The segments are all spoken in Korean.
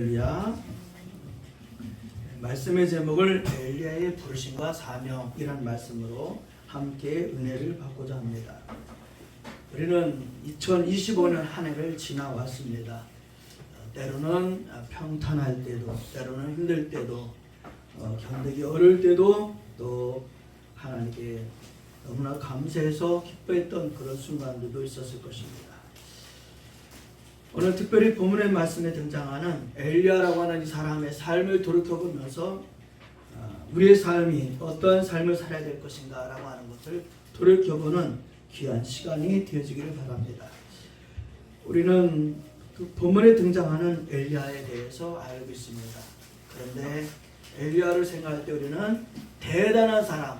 엘리야. 말씀의 제목을 엘리야의 부르심과 사명이라는 말씀으로 함께 은혜를 받고자 합니다. 우리는 2025년 한 해를 지나왔습니다. 때로는 평탄할 때도, 때로는 힘들 때도, 견디기 어려울 때도, 또 하나님께 너무나 감사해서 기뻐했던 그런 순간들도 있었을 것입니다. 오늘 특별히 본문의 말씀에 등장하는 엘리야라고 하는 이 사람의 삶을 돌이켜보면서 우리의 삶이 어떠한 삶을 살아야 될 것인가 라고 하는 것을 돌이켜보는 귀한 시간이 되어지기를 바랍니다. 우리는 그 본문에 등장하는 엘리야에 대해서 알고 있습니다. 그런데 엘리야를 생각할 때 우리는 대단한 사람,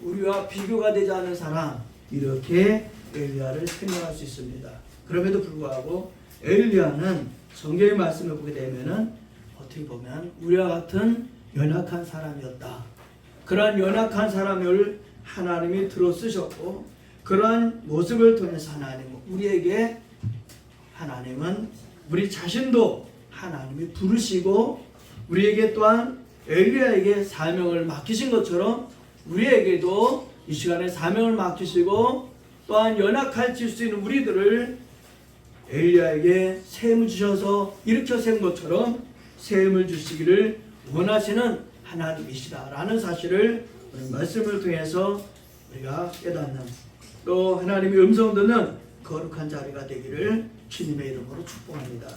우리와 비교가 되지 않는 사람, 이렇게 엘리야를 생각할 수 있습니다. 그럼에도 불구하고 엘리야는 성경의 말씀을 보게 되면은 어떻게 보면 우리와 같은 연약한 사람이었다. 그러한 연약한 사람을 하나님이 들어 쓰셨고, 그러한 모습을 통해서 하나님은 우리 자신도 하나님이 부르시고 우리에게 또한 엘리야에게 사명을 맡기신 것처럼 우리에게도 이 시간에 사명을 맡기시고, 또한 연약할 수 있는 우리들을 엘리야에게 세움을 주셔서 일으켜 세운 것처럼 세움을 주시기를 원하시는 하나님이시다라는 사실을 말씀을 통해서 우리가 깨닫는, 또 하나님의 음성 듣는 거룩한 자리가 되기를 주님의 이름으로 축복합니다.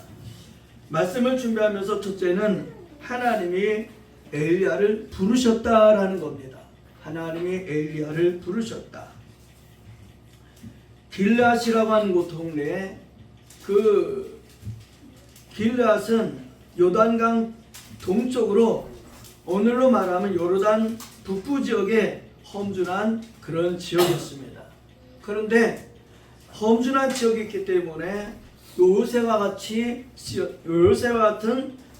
말씀을 준비하면서 첫째는 하나님이 엘리야를 부르셨다라는 겁니다. 하나님이 엘리야를 부르셨다. 길앗이라고 하는 곳 동네에, 그 길앗은 요단강 동쪽으로, 오늘로 말하면 요르단 북부 지역에 험준한 그런 지역이었습니다. 그런데 험준한 지역이 있기 때문에 요새와 같은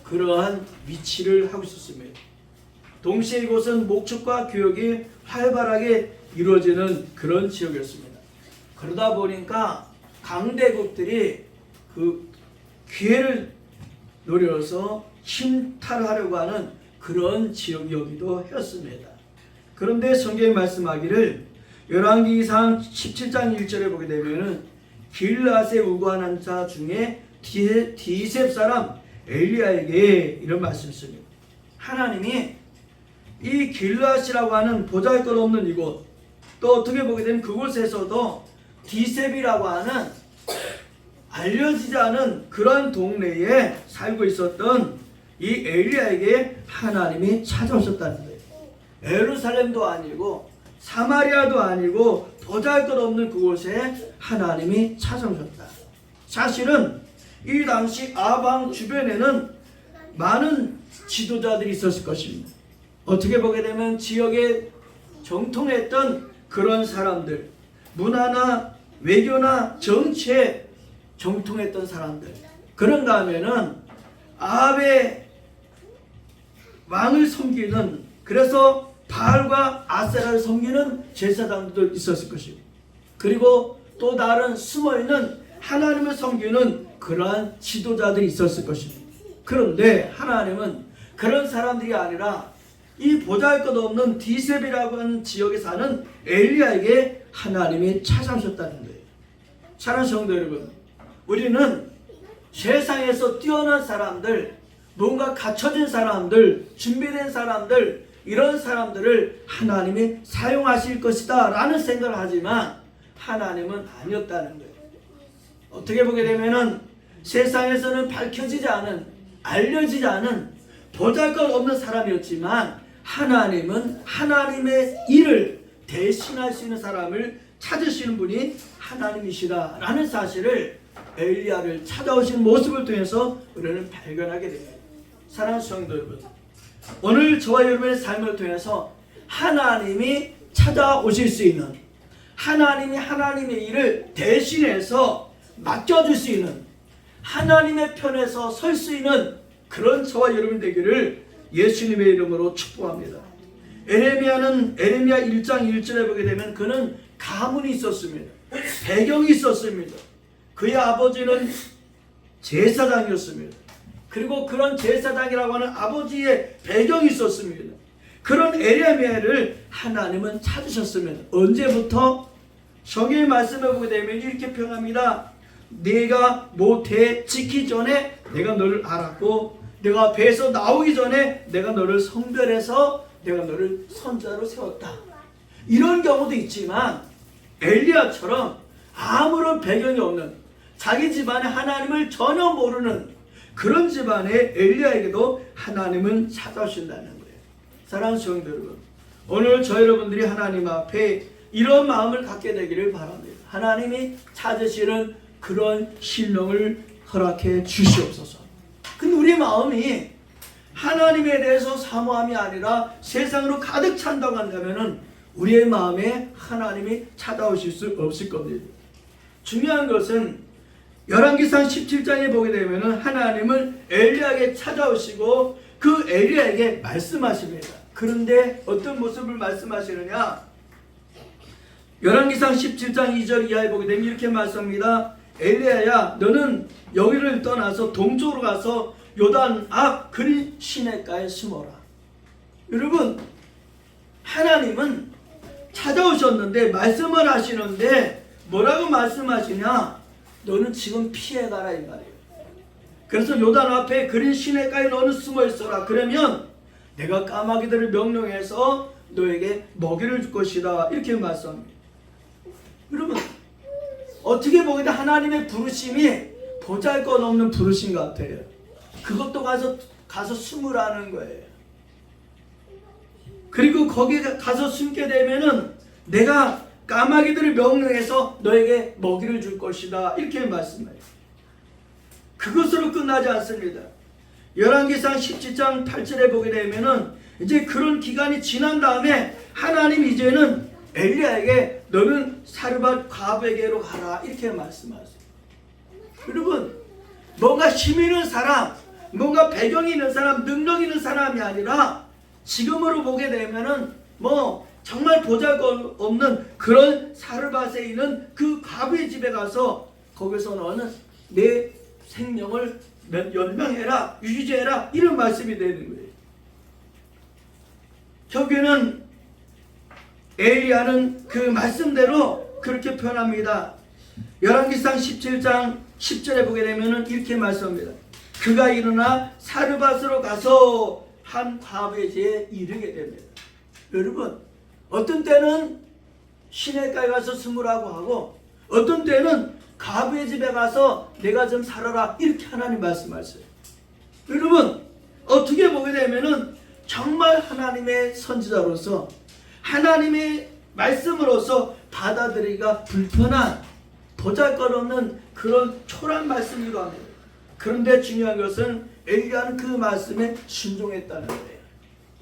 그러한 위치를 하고 있었습니다. 동시에 이곳은 목축과 교역이 활발하게 이루어지는 그런 지역이었습니다. 그러다 보니까 강대국들이 그 기회를 노려서 침탈하려고 하는 그런 지역이기도 했습니다. 그런데 성경이 말씀하기를 열왕기상 17장 1절에 보게 되면은 길앗에 우거하는 자 중에 디셉 사람 엘리야에게 이런 말씀을 씁니다. 하나님이 이 길앗이라고 하는 보잘것없는 이곳, 또 어떻게 보게 되면 그곳에서도 디셉이라고 하는 알려지지 않은 그런 동네에 살고 있었던 이 엘리야에게 하나님이 찾아오셨다는 거예요. 예루살렘도 아니고 사마리아도 아니고 보잘것없는 그곳에 하나님이 찾아오셨다. 사실은 이 당시 아방 주변에는 많은 지도자들이 있었을 것입니다. 어떻게 보게 되면 지역에 정통했던 그런 사람들, 문화나 외교나 정치에 정통했던 사람들, 그런가 하면은 아합의 왕을 섬기는, 그래서 바알과 아세라를 섬기는 제사장들도 있었을 것이고, 그리고 또 다른 숨어있는 하나님을 섬기는 그러한 지도자들이 있었을 것입니다. 그런데 하나님은 그런 사람들이 아니라 이 보잘것없는 디셉이라고 하는 지역에 사는 엘리야에게 하나님이 찾아오셨다는 거예요. 사랑하는 성도 여러분, 우리는 세상에서 뛰어난 사람들, 뭔가 갖춰진 사람들, 준비된 사람들, 이런 사람들을 하나님이 사용하실 것이다 라는 생각을 하지만 하나님은 아니었다는 거예요. 어떻게 보게 되면은 세상에서는 밝혀지지 않은, 알려지지 않은 보잘것없는 사람이었지만 하나님은 하나님의 일을 대신할 수 있는 사람을 찾으시는 분이 하나님이시다 라는 사실을 엘리야를 찾아오신 모습을 통해서 우리는 발견하게 됩니다. 사랑하는 성도 여러분, 오늘 저와 여러분의 삶을 통해서 하나님이 찾아오실 수 있는, 하나님이 하나님의 일을 대신해서 맡겨줄 수 있는, 하나님의 편에서 설 수 있는 그런 저와 여러분 되기를 예수님의 이름으로 축복합니다. 에레미야 1장 1절에 보게 되면 그는 가문이 있었습니다. 배경이 있었습니다. 그의 아버지는 제사장이었습니다. 그리고 그런 제사장이라고 하는 아버지의 배경이 있었습니다. 그런 에레미야를 하나님은 찾으셨습니다. 언제부터? 성경의 말씀을 보게 되면 이렇게 표현합니다. 네가 모태에 짓기 전에 내가 너를 알았고 내가 배에서 나오기 전에 내가 너를 성별해서 내가 너를 선지자로 세웠다. 이런 경우도 있지만 엘리야처럼 아무런 배경이 없는 자기 집안에 하나님을 전혀 모르는 그런 집안의 엘리야에게도 하나님은 찾아오신다는 거예요. 사랑하는 성도 여러분, 오늘 저 여러분들이 하나님 앞에 이런 마음을 갖게 되기를 바랍니다. 하나님이 찾으시는 그런 심령을 허락해 주시옵소서. 근데 우리 마음이 하나님에 대해서 사모함이 아니라 세상으로 가득 찬다고 한다면 우리의 마음에 하나님이 찾아오실 수 없을 겁니다. 중요한 것은 열왕기상 17장에 보게 되면 하나님은 엘리야에게 찾아오시고 그 엘리야에게 말씀하십니다. 그런데 어떤 모습을 말씀하시느냐? 열왕기상 17장 2절 이하에 보게 되면 이렇게 말씀합니다. 엘리야야, 너는 여기를 떠나서 동쪽으로 가서 요단 앞 그린 시냇가에 숨어라. 여러분, 하나님은 찾아오셨는데 말씀을 하시는데 뭐라고 말씀하시냐? 너는 지금 피해가라 이 말이에요. 그래서 요단 앞에 그린 시냇가에 너는 숨어 있어라. 그러면 내가 까마귀들을 명령해서 너에게 먹이를 줄 것이다. 이렇게 말씀합니다. 여러분, 어떻게 보기에도 하나님의 부르심이 보잘것없는 부르심 같아요. 그것도 가서 숨으라는 거예요. 그리고 거기 가서 숨게 되면은 내가 까마귀들을 명령해서 너에게 먹이를 줄 것이다. 이렇게 말씀해요. 그것으로 끝나지 않습니다. 열왕기상 17장 8절에 보게 되면은 이제 그런 기간이 지난 다음에 하나님 이제는 엘리야에게 너는 사르밧 과부에게로 가라. 이렇게 말씀하세요. 여러분, 뭔가 힘 있는 사람, 뭔가 배경이 있는 사람, 능력 있는 사람이 아니라 지금으로 보게 되면은 정말 보잘것없는 그런 사르밧에 있는 그 과부의 집에 가서 거기서 너는 내 생명을 연명해라, 유지해라, 이런 말씀이 되는 거예요. 결국에는 엘리야는 그 말씀대로 그렇게 표현합니다. 열왕기상 17장 10절에 보게 되면 이렇게 말씀합니다. 그가 일어나 사르밧으로 가서 한 과부의 집에 이르게 됩니다. 여러분, 어떤 때는 시냇가에 가서 숨으라고 하고 어떤 때는 과부의 집에 가서 내가 좀 살아라, 이렇게 하나님 말씀하세요. 여러분, 어떻게 보게 되면은 정말 하나님의 선지자로서 하나님의 말씀으로서 받아들이기가 불편한 보잘것없는 그런 초라한 말씀이기도 합니다. 그런데 중요한 것은 엘리야는 그 말씀에 순종했다는 거예요.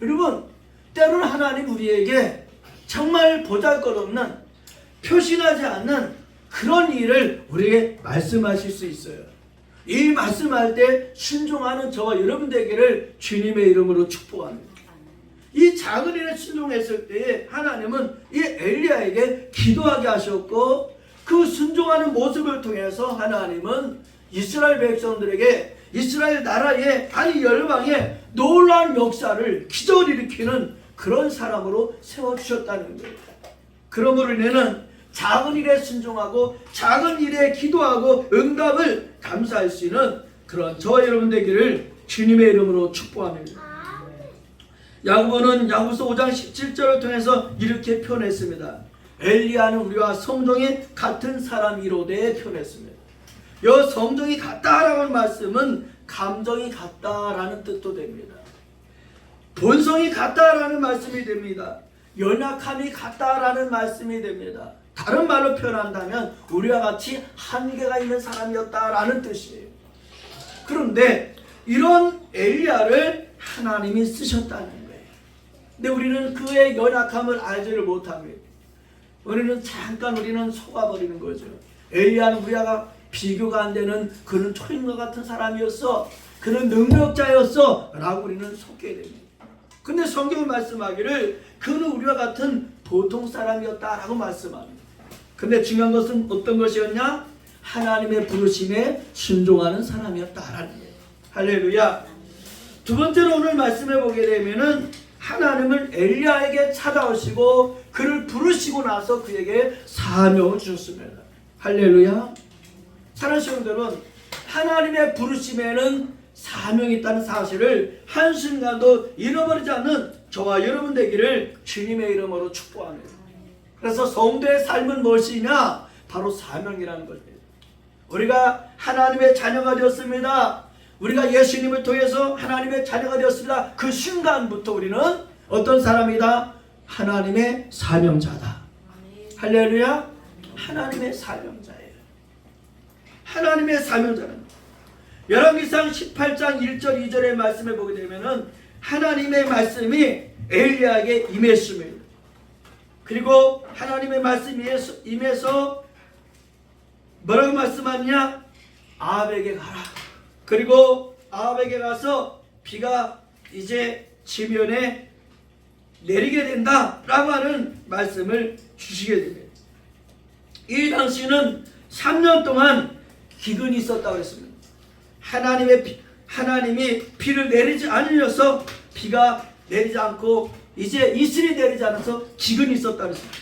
여러분, 때로는 하나님 우리에게 정말 보잘것없는 표시나지 않는 그런 일을 우리에게 말씀하실 수 있어요. 이 말씀할 때 순종하는 저와 여러분 되기를 주님의 이름으로 축복합니다. 이 작은 일에 순종했을 때에 하나님은 이 엘리야에게 기도하게 하셨고 그 순종하는 모습을 통해서 하나님은 이스라엘 백성들에게 이스라엘 나라의 아니 열방에 놀라운 역사를 기적을 일으키는 그런 사람으로 세워주셨다는 거예요. 그러므로 우리는 작은 일에 순종하고 작은 일에 기도하고 응답을 감사할 수 있는 그런 저와 여러분 되기를 주님의 이름으로 축복합니다. 야고보는 야고보서 5장 17절을 통해서 이렇게 표현했습니다. 엘리야는 우리와 성정이 같은 사람이로되 표현했습니다. 이 성정이 같다라는 말씀은 감정이 같다라는 뜻도 됩니다. 본성이 같다라는 말씀이 됩니다. 연약함이 같다라는 말씀이 됩니다. 다른 말로 표현한다면 우리와 같이 한계가 있는 사람이었다라는 뜻이에요. 그런데 이런 엘리야를 하나님이 쓰셨다는 거예요. 근데 우리는 그의 연약함을 알지를 못합니다. 우리는 잠깐 속아버리는 거죠. 엘리야는 우리가 비교가 안 되는 그는 초인과 같은 사람이었어, 그는 능력자였어 라고 우리는 속게 됩니다. 근데 성경이 말씀하기를 그는 우리와 같은 보통 사람이었다라고 말씀합니다. 근데 중요한 것은 어떤 것이었냐? 하나님의 부르심에 순종하는 사람이었다라는 거예요. 할렐루야. 두 번째로 오늘 말씀해 보게 되면은 하나님은 엘리야에게 찾아오시고 그를 부르시고 나서 그에게 사명을 주셨습니다. 할렐루야. 사랑하는 성도들은 하나님의 부르심에는 사명이 있다는 사실을 한순간도 잃어버리지 않는 저와 여러분 되기를 주님의 이름으로 축복합니다. 그래서 성도의 삶은 무엇이냐? 바로 사명이라는 것입니다. 우리가 하나님의 자녀가 되었습니다. 우리가 예수님을 통해서 하나님의 자녀가 되었습니다. 그 순간부터 우리는 어떤 사람이다? 하나님의 사명자다. 할렐루야. 하나님의 사명자예요. 하나님의 사명자는 열왕기상 18장 1절 2절의 말씀을 보게 되면은 하나님의 말씀이 엘리야에게 임했습니다. 그리고 하나님의 말씀이 임해서 뭐라고 말씀하냐? 아합에게 가라. 그리고 아합에게 가서 비가 이제 지면에 내리게 된다라고 하는 말씀을 주시게 됩니다. 이 당시는 3년 동안 기근이 있었다고 했습니다. 하나님이 비를 내리지 않으셔서 비가 내리지 않고 이제 이슬이 내리지 않아서 기근이 있었다고 했습니다.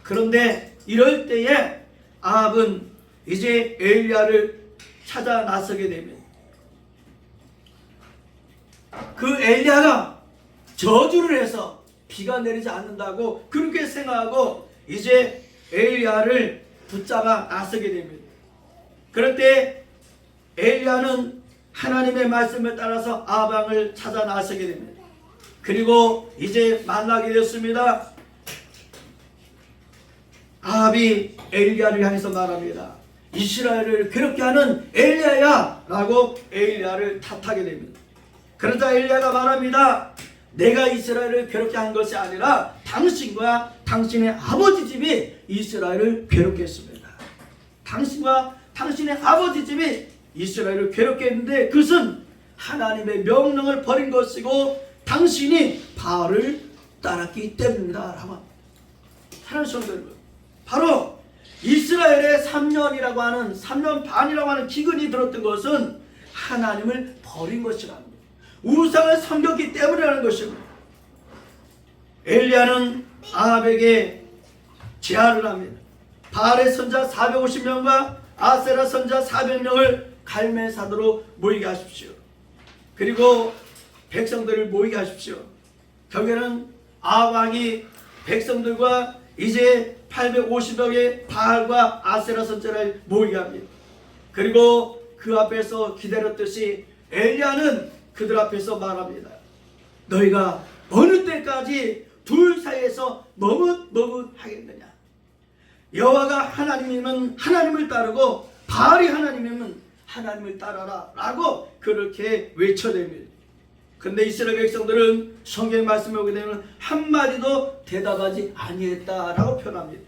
그런데 이럴 때에 아합은 이제 엘리야를 찾아 나서게 됩니다. 그 엘리야가 저주를 해서 비가 내리지 않는다고 그렇게 생각하고 이제 엘리야를 붙잡아 나서게 됩니다. 그럴 때 엘리야는 하나님의 말씀을 따라서 아방을 찾아 나서게 됩니다. 그리고 이제 만나게 되었습니다. 아합이 엘리야를 향해서 말합니다. 이스라엘을 괴롭게 하는 엘리야야 라고 엘리야를 탓하게 됩니다. 그러자 엘리야가 말합니다. 내가 이스라엘을 괴롭게 한 것이 아니라 당신과 당신의 아버지 집이 이스라엘을 괴롭게 했습니다. 당신과 당신의 아버지 집이 이스라엘을 괴롭게 했는데 그것은 하나님의 명령을 버린 것이고 당신이 바알을 따랐기 때문이다 라고 합니다. 사랑하는 성도 여러분, 바로 이스라엘의 3년이라고 하는 3년 반이라고 하는 기근이 들었던 것은 하나님을 버린 것이라는 거예요. 우상을 섬겼기 때문이라는 것입니다. 엘리야는 아합에게 제안을 합니다. 바알의 선자 450명과 아세라 선자 400명을 갈멜산으로 모이게 하십시오. 그리고 백성들을 모이게 하십시오. 결국에는 아합 왕이 백성들과 이제 850명의 바알과 아세라 선자를 모이게 합니다. 그리고 그 앞에서 기다렸듯이 엘리야는 그들 앞에서 말합니다. 너희가 어느 때까지 둘 사이에서 머뭇머뭇하겠느냐? 여호와가 하나님이면 하나님을 따르고 바알이 하나님이면 하나님을 따라라 라고 그렇게 외쳐댑니다. 근데 이스라엘 백성들은 성경 말씀에 오게 되면 한마디도 대답하지 아니했다라고 표현합니다.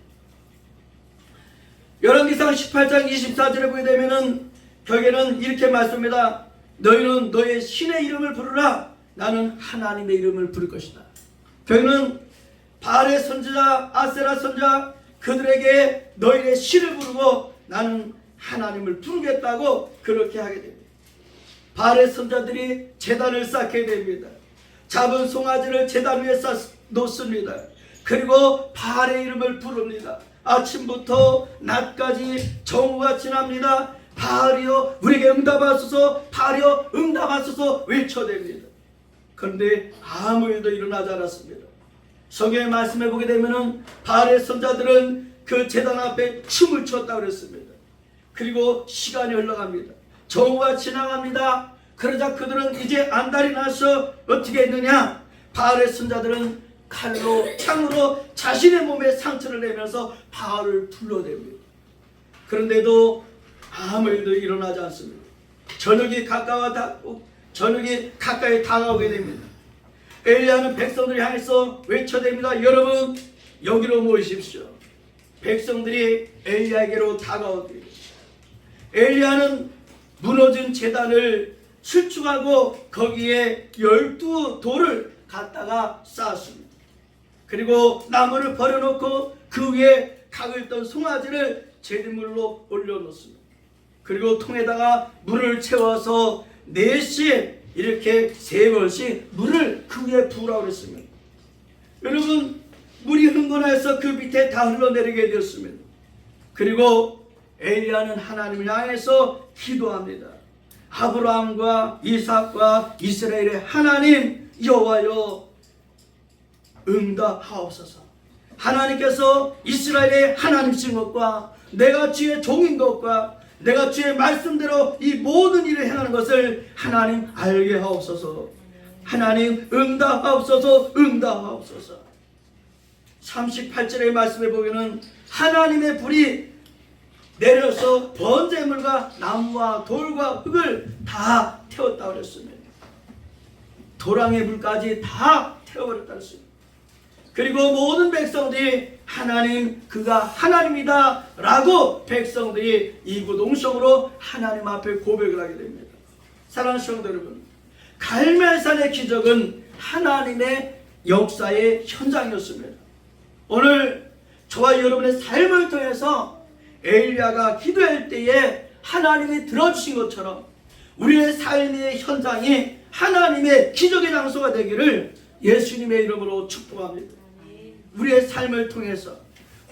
열왕기상 18장 24절에 보게 되면은 결국에는 이렇게 말씀합니다. 너희는 너의 신의 이름을 부르라. 나는 하나님의 이름을 부를 것이다. 결국에는 바알의 선지자 아세라 선지자 그들에게 너희의 신을 부르고 나는 하나님을 부르겠다고 그렇게 하게 됩니다. 바알의 선자들이 제단을 쌓게 됩니다. 잡은 송아지를 제단 위에 놓습니다. 그리고 바알의 이름을 부릅니다. 아침부터 낮까지 정오가 지납니다. 바알이여 우리에게 응답하소서, 바알이여 응답하소서 외쳐댑니다. 그런데 아무 일도 일어나지 않았습니다. 성경의 말씀해 보게 되면은 바알의 선자들은 그 제단 앞에 춤을 췄다고 그랬습니다. 그리고 시간이 흘러갑니다. 정오가 지나갑니다. 그러자 그들은 이제 안달이 나서 어떻게 했느냐? 바알의 선자들은 칼로 창으로 자신의 몸에 상처를 내면서 바알을 불러댑니다. 그런데도 아무 일도 일어나지 않습니다. 저녁이 가까이 다가오게 됩니다. 엘리야는 백성들을 향해서 외쳐댑니다. 여러분 여기로 모이십시오. 백성들이 엘리야에게로 다가오더니 엘리야는 무너진 제단을 수축하고 거기에 12돌을 갖다가 쌓았습니다. 그리고 나무를 버려놓고 그 위에 각을 떤 송아지를 제물로 올려놓습니다. 그리고 통에다가 물을 채워서 4시에 이렇게 3번씩 물을 그 위에 부으라고 그랬습니다. 여러분, 물이 흥건해서 그 밑에 다 흘러내리게 되었습니다. 그리고 엘리야는 하나님을 향해서 기도합니다. 아브라함과 이삭과 이스라엘의 하나님 여호와여, 응답하옵소서. 하나님께서 이스라엘의 하나님이신 것과 내가 주의 종인 것과 내가 주의 말씀대로 이 모든 일을 행하는 것을 하나님 알게 하옵소서. 하나님 응답하옵소서. 응답하옵소서. 38절의 말씀에 보면은 하나님의 불이 내려서 번제물과 나무와 돌과 흙을 다 태웠다고 그랬습니다. 도랑의 불까지 다 태워버렸다고 했습니다. 그리고 모든 백성들이 하나님, 그가 하나님이다 라고 백성들이 이구동성으로 하나님 앞에 고백을 하게 됩니다. 사랑하는 성도 여러분, 갈멜산의 기적은 하나님의 역사의 현장이었습니다. 오늘 저와 여러분의 삶을 통해서 엘리야가 기도할 때에 하나님이 들어주신 것처럼 우리의 삶의 현장이 하나님의 기적의 장소가 되기를 예수님의 이름으로 축복합니다. 우리의 삶을 통해서,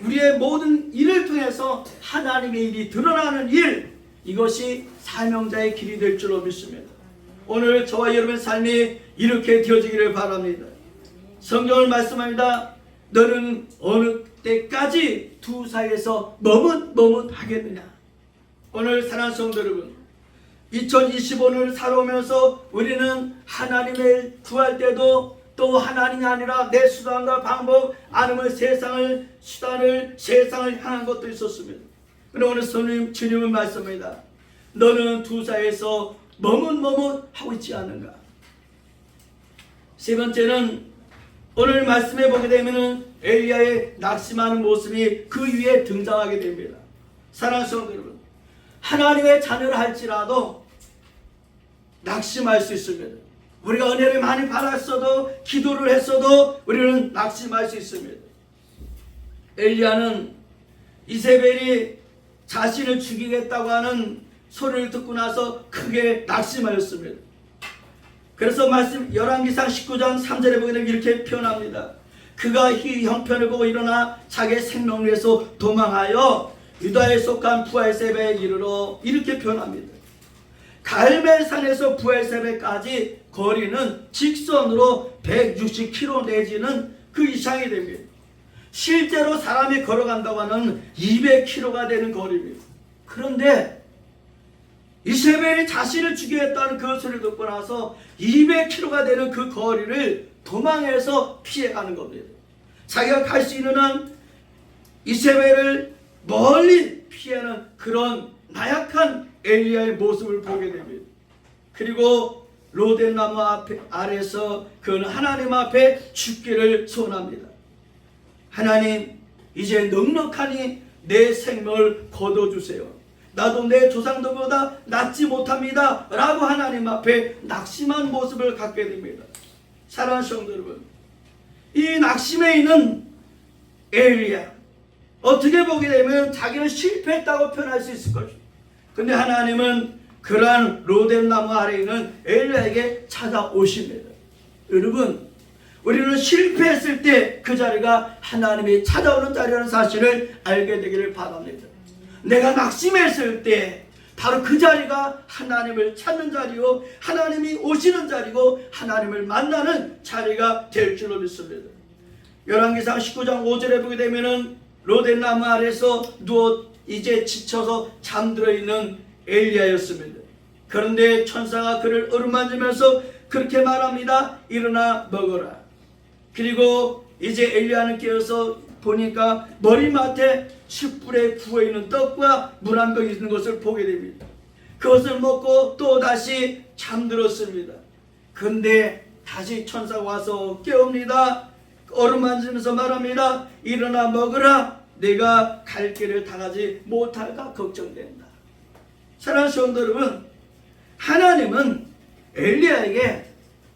우리의 모든 일을 통해서 하나님의 일이 드러나는 일, 이것이 사명자의 길이 될 줄로 믿습니다. 오늘 저와 여러분의 삶이 이렇게 되어지기를 바랍니다. 성경을 말씀합니다. 너는 어느 때까지 두 사이에서 머뭇하겠느냐. 오늘 사랑하는 성도 여러분, 2025년을 살아오면서 우리는 하나님을 구할 때도 또 하나님이 아니라 내 수단과 방법 아니면 세상을 향한 것도 있었습니다. 그런데 오늘 주님은 말씀합니다. 너는 두 사이에서 머뭇하고 있지 않는가. 세 번째는 오늘 말씀해 보게 되면 엘리야의 낙심하는 모습이 그 위에 등장하게 됩니다. 사랑하는 성도 여러분, 하나님의 자녀를 할지라도 낙심할 수 있습니다. 우리가 은혜를 많이 받았어도, 기도를 했어도 우리는 낙심할 수 있습니다. 엘리야는 이세벨이 자신을 죽이겠다고 하는 소리를 듣고 나서 크게 낙심하였습니다. 그래서 말씀 열왕기상 19장 3절에 보게 되면 이렇게 표현합니다. 그가 이 형편을 보고 일어나 자기의 생명을 위해서 도망하여 유다에 속한 부엘세바에 이르러, 이렇게 표현합니다. 갈멜산에서 부엘세바까지 거리는 직선으로 160km 내지는 그 이상이 됩니다. 실제로 사람이 걸어간다고 하는 200km가 되는 거리입니다. 그런데 이세벨이 자신을 죽이겠다는 그 소리를 듣고 나서 200km가 되는 그 거리를 도망해서 피해가는 겁니다. 자기가 갈 수 있는 한 이세벨을 멀리 피하는 그런 나약한 엘리야의 모습을 보게 됩니다. 그리고 로덴나무 아래서 그는 하나님 앞에 죽기를 소원합니다. 하나님, 이제 넉넉하니 내 생명을 거둬주세요. 나도 내 조상들보다 낫지 못합니다 라고 하나님 앞에 낙심한 모습을 갖게 됩니다. 사랑하는 성도 여러분, 이 낙심에 있는 엘리야, 어떻게 보게 되면 자기는 실패했다고 표현할 수 있을 것입니다. 근데 하나님은 그러한 로뎀나무 아래에 있는 엘리야에게 찾아오십니다. 여러분, 우리는 실패했을 때 그 자리가 하나님이 찾아오는 자리라는 사실을 알게 되기를 바랍니다. 내가 낙심했을 때 바로 그 자리가 하나님을 찾는 자리요, 하나님이 오시는 자리고 하나님을 만나는 자리가 될 줄로 믿습니다. 열왕기상 19장 5절에 보게 되면은 로덴나무 아래서 누워 이제 지쳐서 잠들어 있는 엘리야였습니다. 그런데 천사가 그를 어루만지면서 그렇게 말합니다. 일어나 먹어라. 그리고 이제 엘리야는 깨어서 보니까 머리맡에 숯불에 구워있는 떡과 물 한 병이 있는 것을 보게 됩니다. 그것을 먹고 또 다시 잠들었습니다. 근데 다시 천사가 와서 깨웁니다. 어루만지면서 말합니다. 일어나 먹으라. 내가 갈 길을 다 가지 못할까 걱정된다. 사랑하는 성도 여러분, 하나님은 엘리야에게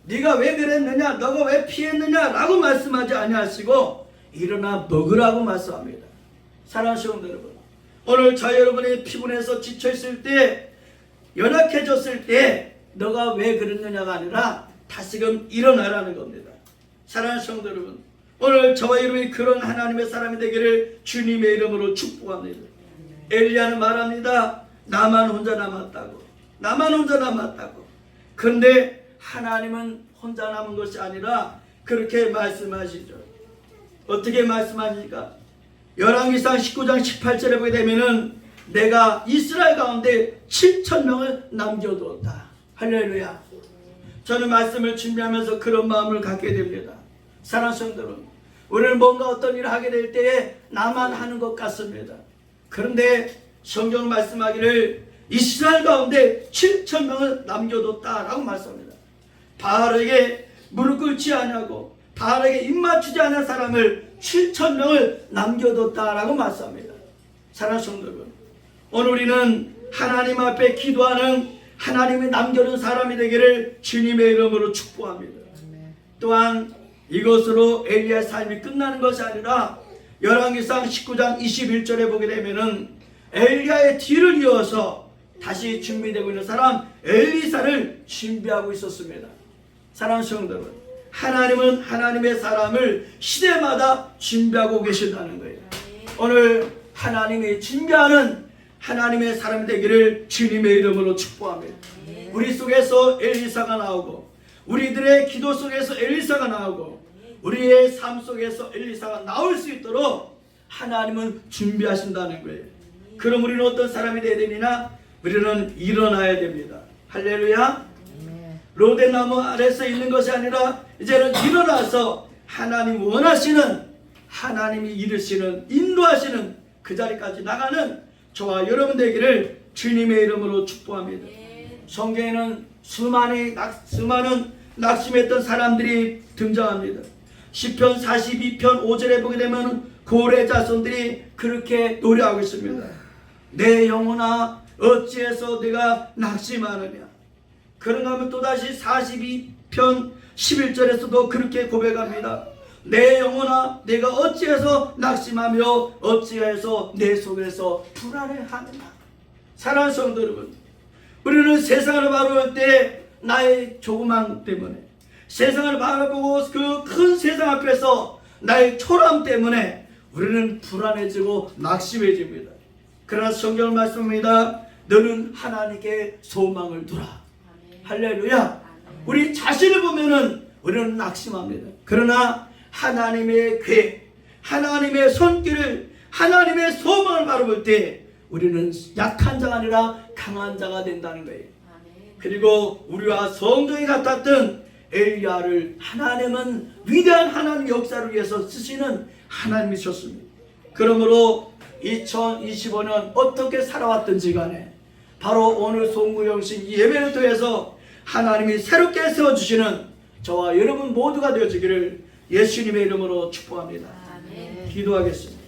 네가 왜 그랬느냐, 너가 왜 피했느냐 라고 말씀하지 아니하시고 일어나 먹으라고 말씀합니다. 사랑하는 성도 여러분, 오늘 저 여러분이 피곤해서 지쳐있을 때, 연약해졌을 때 너가 왜 그랬느냐가 아니라 다시금 일어나라는 겁니다. 사랑하는 성도 여러분, 오늘 저와 여러분이 그런 하나님의 사람이 되기를 주님의 이름으로 축복합니다. 엘리야는 말합니다. 나만 혼자 남았다고. 나만 혼자 남았다고. 그런데 하나님은 혼자 남은 것이 아니라 그렇게 말씀하시죠. 어떻게 말씀하십니까? 열왕기상 19장 18절에 보게 되면은 내가 이스라엘 가운데 7,000명을 남겨두었다. 할렐루야. 저는 말씀을 준비하면서 그런 마음을 갖게 됩니다. 사랑하는 성도 여러분, 우리는 뭔가 어떤 일을 하게 될 때에 나만 하는 것 같습니다. 그런데 성경 말씀하기를 이스라엘 가운데 7,000명을 남겨뒀다라고 말씀합니다. 바알에게 무릎 꿇지 아니하고 바알에게 입맞추지 않은 사람을 7,000명을 남겨뒀다라고 말씀합니다. 사랑하는 성도 여러분, 오늘 우리는 하나님 앞에 기도하는 하나님이 남겨둔 사람이 되기를 주님의 이름으로 축복합니다. 또한 이것으로 엘리야의 삶이 끝나는 것이 아니라 열왕기상 19장 21절에 보게 되면은 엘리야의 뒤를 이어서 다시 준비되고 있는 사람 엘리사를 준비하고 있었습니다. 사랑하는 성도 여러분, 하나님은 하나님의 사람을 시대마다 준비하고 계신다는 거예요. 오늘 하나님이 준비하는 하나님의 사람이 되기를 주님의 이름으로 축복합니다. 우리 속에서 엘리사가 나오고 우리들의 기도 속에서 엘리사가 나오고 우리의 삶 속에서 엘리사가 나올 수 있도록 하나님은 준비하신다는 거예요. 그럼 우리는 어떤 사람이 되어야 되느냐? 우리는 일어나야 됩니다. 할렐루야. 로데나무 아래서 있는 것이 아니라 이제는 일어나서 하나님 원하시는, 하나님이 이르시는, 인도하시는 그 자리까지 나가는 저와 여러분 되기를 주님의 이름으로 축복합니다. 성경에는 수많은 낙심했던 사람들이 등장합니다. 시편 42편 5절에 보게 되면 고레 자손들이 그렇게 노래하고 있습니다. 내 영혼아 어찌해서 네가 낙심하느냐. 그런가 하면 또다시 42편 11절에서도 그렇게 고백합니다. 내 영혼아 내가 어찌해서 낙심하며 어찌해서 내 속에서 불안해하느냐. 사랑하는 성도 여러분, 우리는 세상을 바라볼 때 나의 조그망 때문에, 세상을 바라보고 그 큰 세상 앞에서 나의 초라함 때문에 우리는 불안해지고 낙심해집니다. 그러나 성경을 말씀합니다. 너는 하나님께 소망을 두라. 할렐루야. 우리 자신을 보면은 우리는 낙심합니다. 그러나 하나님의 계획, 하나님의 손길을, 하나님의 소망을 바라볼 때 우리는 약한 자가 아니라 강한 자가 된다는 거예요. 그리고 우리와 성경이 같았던 엘리야를 하나님은 위대한 하나님 역사를 위해서 쓰시는 하나님이셨습니다. 그러므로 2025년 어떻게 살아왔든지 간에 바로 오늘 송구영신 예배를 통해서 하나님이 새롭게 세워주시는 저와 여러분 모두가 되어지기를 예수님의 이름으로 축복합니다. 기도하겠습니다.